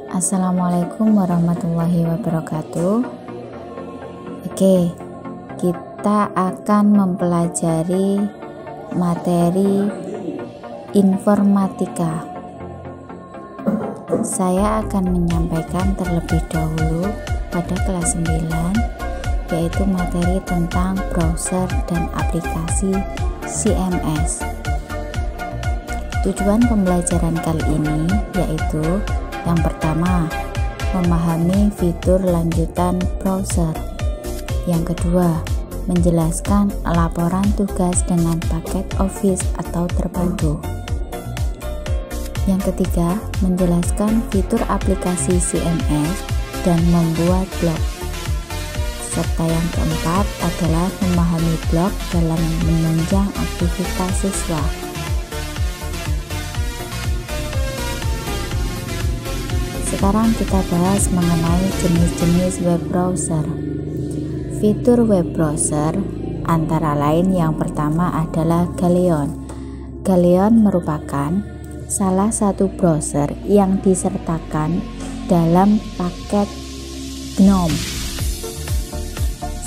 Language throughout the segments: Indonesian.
Assalamualaikum warahmatullahi wabarakatuh. Oke, kita akan mempelajari materi informatika. Saya akan menyampaikan terlebih dahulu pada kelas 9, yaitu materi tentang browser dan aplikasi CMS. Tujuan pembelajaran kali ini yaitu yang pertama, memahami fitur lanjutan browser. Yang kedua, menjelaskan laporan tugas dengan paket Office atau terpadu. Yang ketiga, menjelaskan fitur aplikasi CMS dan membuat blog. Serta yang keempat adalah memahami blog dalam menunjang aktivitas siswa. Sekarang kita bahas mengenai jenis-jenis web browser. Fitur web browser antara lain yang pertama adalah Galleon. Galleon merupakan salah satu browser yang disertakan dalam paket GNOME.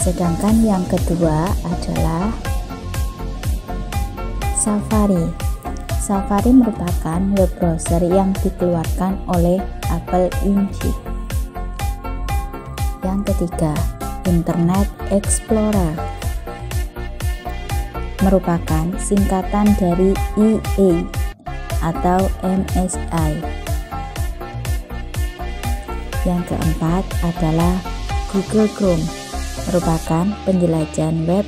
Sedangkan yang kedua adalah Safari. Safari merupakan web browser yang dikeluarkan oleh Apple Inc. Yang ketiga, Internet Explorer merupakan singkatan dari EA atau MSI. Yang keempat adalah Google Chrome, merupakan penjelajahan web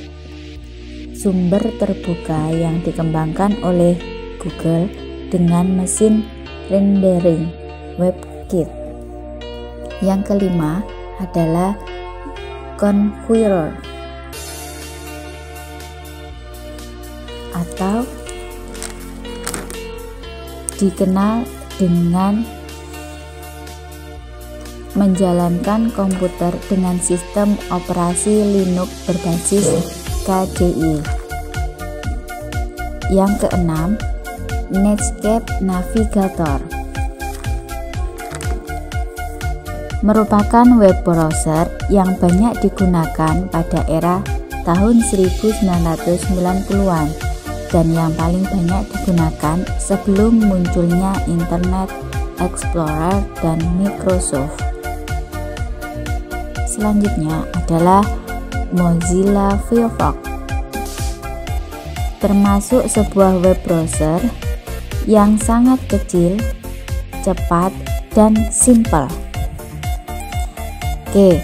sumber terbuka yang dikembangkan oleh Google dengan mesin rendering WebKit. Yang kelima adalah Konqueror atau dikenal dengan menjalankan komputer dengan sistem operasi Linux berbasis KDE. Yang keenam, Netscape Navigator merupakan web browser yang banyak digunakan pada era tahun 1990-an dan yang paling banyak digunakan sebelum munculnya Internet Explorer dan Microsoft. Selanjutnya adalah Mozilla Firefox, termasuk sebuah web browser yang sangat kecil, cepat, dan simpel. Oke,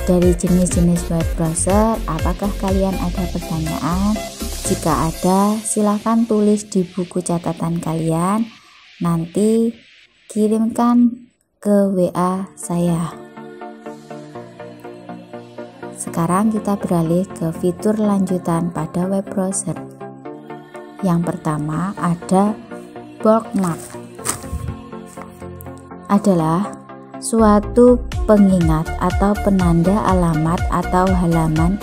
dari jenis-jenis web browser, apakah kalian ada pertanyaan? Jika ada, silakan tulis di buku catatan kalian. Nanti kirimkan ke WA saya. Sekarang kita beralih ke fitur lanjutan pada web browser. Yang pertama ada bookmark. Adalah suatu pengingat atau penanda alamat atau halaman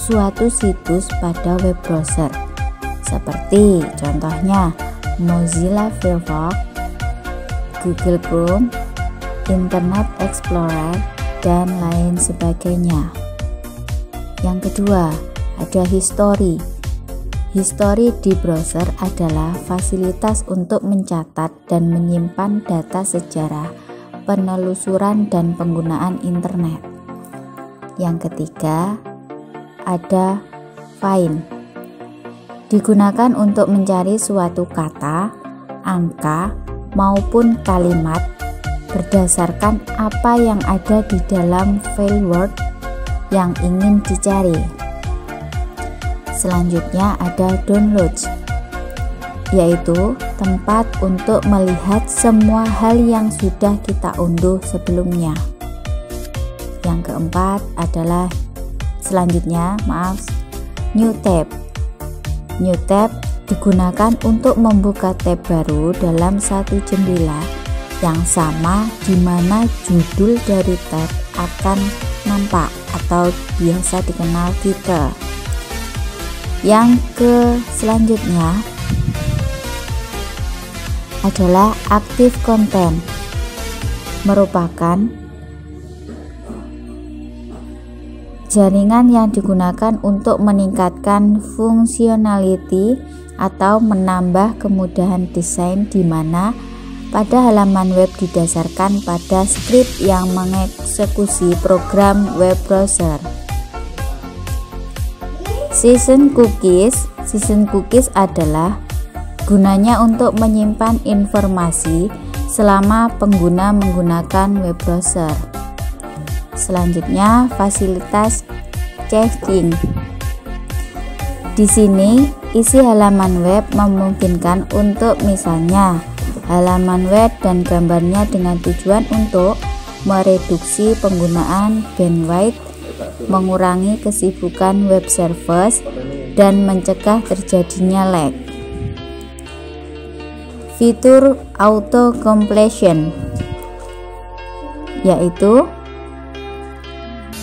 suatu situs pada web browser, seperti contohnya Mozilla Firefox, Google Chrome, Internet Explorer, dan lain sebagainya. Yang kedua ada history. History di browser adalah fasilitas untuk mencatat dan menyimpan data sejarah, penelusuran, dan penggunaan internet. Yang ketiga ada find. Digunakan untuk mencari suatu kata, angka, maupun kalimat berdasarkan apa yang ada di dalam file Word yang ingin dicari. Selanjutnya ada download, yaitu tempat untuk melihat semua hal yang sudah kita unduh sebelumnya. Yang keempat adalah new tab. New tab digunakan untuk membuka tab baru dalam satu jendela yang sama, di mana judul dari tab akan nampak atau biasa dikenal title. Yang selanjutnya adalah active content. merupakan jaringan yang digunakan untuk meningkatkan fungsionality atau menambah kemudahan desain, di mana pada halaman web didasarkan pada skrip yang mengeksekusi program web browser. Session cookies adalah gunanya untuk menyimpan informasi selama pengguna menggunakan web browser. Selanjutnya, fasilitas caching. Di sini, isi halaman web memungkinkan untuk misalnya halaman web dan gambarnya dengan tujuan untuk mereduksi penggunaan bandwidth, mengurangi kesibukan web service, dan mencegah terjadinya lag. Fitur auto completion, yaitu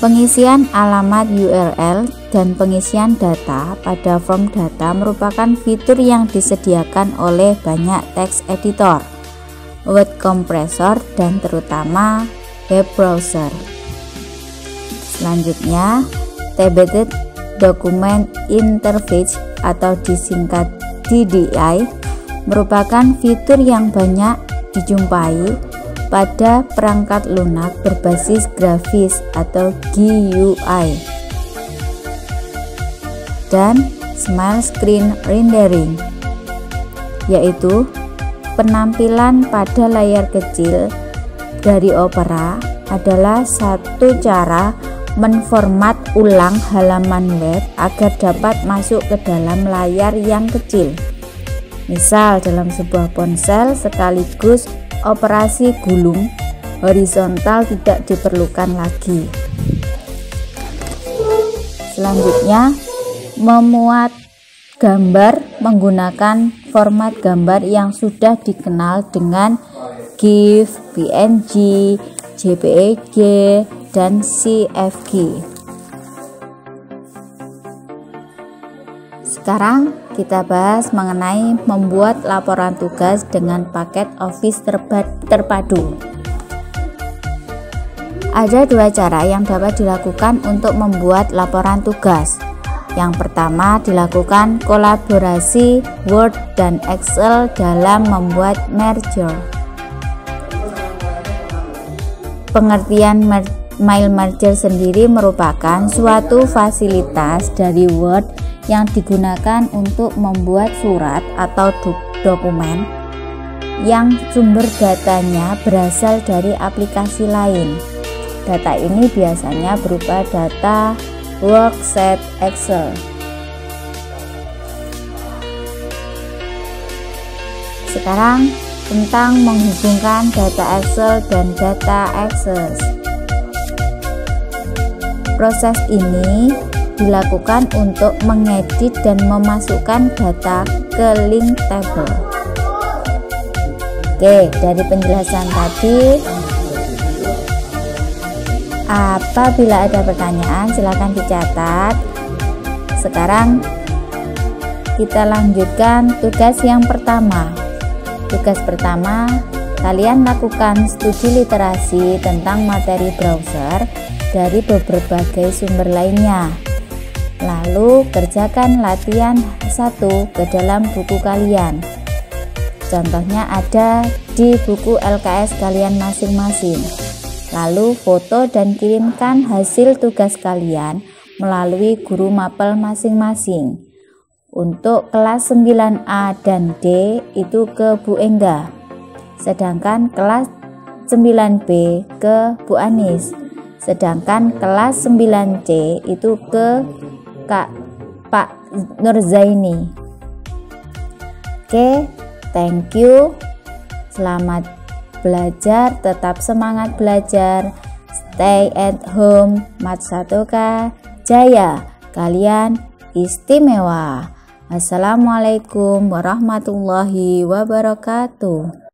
pengisian alamat URL dan pengisian data pada form data, merupakan fitur yang disediakan oleh banyak text editor, web compressor, dan terutama web browser. Selanjutnya, Embedded Document Interface atau disingkat DDI merupakan fitur yang banyak dijumpai pada perangkat lunak berbasis grafis atau GUI, dan Small Screen Rendering, yaitu penampilan pada layar kecil dari Opera adalah satu cara menformat ulang halaman web agar dapat masuk ke dalam layar yang kecil. Misal dalam sebuah ponsel, sekaligus operasi gulung horizontal tidak diperlukan lagi. Selanjutnya, memuat gambar menggunakan format gambar yang sudah dikenal dengan GIF, PNG, JPEG, dan CFG. Sekarang kita bahas mengenai membuat laporan tugas dengan paket Office terpadu. Ada dua cara yang dapat dilakukan untuk membuat laporan tugas. Yang pertama, dilakukan kolaborasi Word dan Excel dalam membuat merger. Pengertian mail merger sendiri merupakan suatu fasilitas dari Word yang digunakan untuk membuat surat atau dokumen yang sumber datanya berasal dari aplikasi lain. Data ini biasanya berupa data worksheet Excel. Sekarang tentang menghubungkan data Excel dan data Access. Proses ini dilakukan untuk mengedit dan memasukkan data ke link table. Oke, dari penjelasan tadi, apabila ada pertanyaan silakan dicatat. Sekarang kita lanjutkan tugas yang pertama. Tugas pertama, kalian lakukan studi literasi tentang materi browser dari berbagai sumber lainnya. Lalu kerjakan latihan 1 ke dalam buku kalian. Contohnya ada di buku LKS kalian masing-masing. Lalu foto dan kirimkan hasil tugas kalian melalui guru mapel masing-masing. Untuk kelas 9A dan D itu ke Bu Engga, sedangkan kelas 9B ke Bu Anis, sedangkan kelas 9C itu ke Pak Nurzaini. Oke, thank you. Selamat belajar, tetap semangat belajar. Stay at home. Matsatoka Jaya. Kalian istimewa. Assalamualaikum warahmatullahi wabarakatuh.